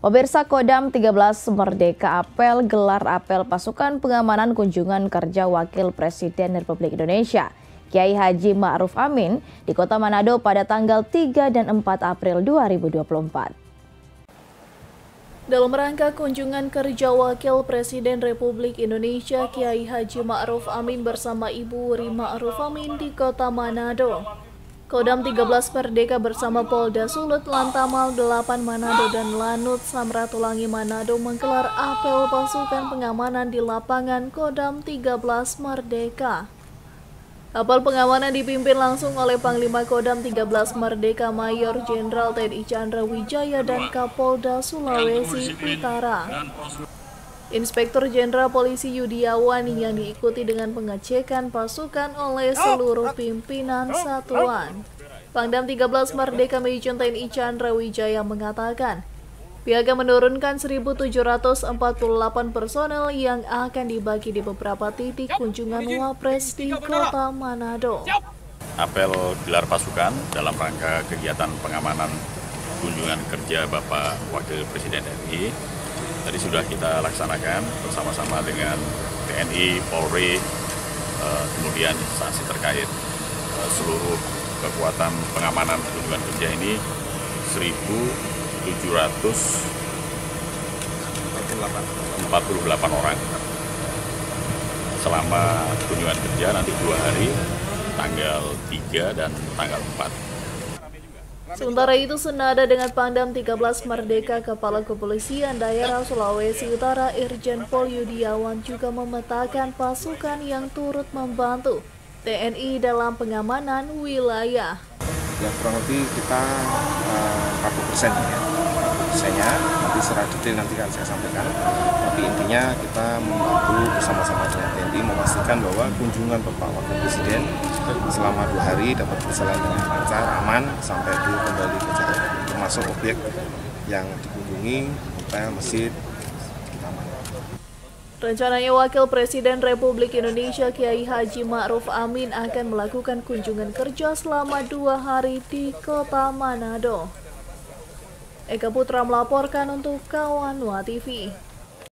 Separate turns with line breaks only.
Pemirsa, Kodam 13 Merdeka gelar apel pasukan pengamanan kunjungan kerja Wakil Presiden Republik Indonesia Kiai Haji Ma'ruf Amin di Kota Manado pada tanggal 3 dan 4 April 2024. Dalam rangka kunjungan kerja Wakil Presiden Republik Indonesia Kiai Haji Ma'ruf Amin bersama Ibu Wuri Ma'ruf Amin di Kota Manado, Kodam 13 Merdeka bersama Polda Sulut, Lantamal 8 Manado dan Lanut Samratulangi Manado menggelar apel pasukan pengamanan di lapangan Kodam 13 Merdeka. Apel pengamanan dipimpin langsung oleh Panglima Kodam 13 Merdeka Mayor Jenderal TNI Chandra Wijaya dan Kapolda Sulawesi Utara. Inspektur Jenderal Polisi Yudiawan yang diikuti dengan pengecekan pasukan oleh seluruh pimpinan satuan. Pangdam 13 Merdeka Mayor TNI Chandra Wijaya mengatakan, pihaknya menurunkan 1.748 personel yang akan dibagi di beberapa titik kunjungan Wapres di Kota Manado.
Apel gelar pasukan dalam rangka kegiatan pengamanan kunjungan kerja Bapak Wakil Presiden RI tadi sudah kita laksanakan bersama-sama dengan TNI, Polri, kemudian instansi terkait. Seluruh kekuatan pengamanan kunjungan kerja ini 1.748 orang selama kunjungan kerja nanti 2 hari, tanggal 3 dan tanggal 4.
Sementara itu, senada dengan Pangdam 13 Merdeka, Kepala Kepolisian Daerah Sulawesi Utara Irjen Pol Yudiawan juga memetakan pasukan yang turut membantu TNI dalam pengamanan wilayah.
Ya, kurang lebih kita 40% ya. Persennya nanti secara detail nanti akan saya sampaikan. Tapi intinya kita membantu bersama-sama dengan TNI memastikan bahwa kunjungan Bapak Wakil Presiden selama 2 hari dapat berjalan dengan lancar, aman sampai kembali ke Jakarta. Termasuk objek yang dikunjungi, hotel, masjid, taman.
Rencananya Wakil Presiden Republik Indonesia Kiai Haji Ma'ruf Amin akan melakukan kunjungan kerja selama 2 hari di Kota Manado. Eka Putra melaporkan untuk Kawan Wa TV.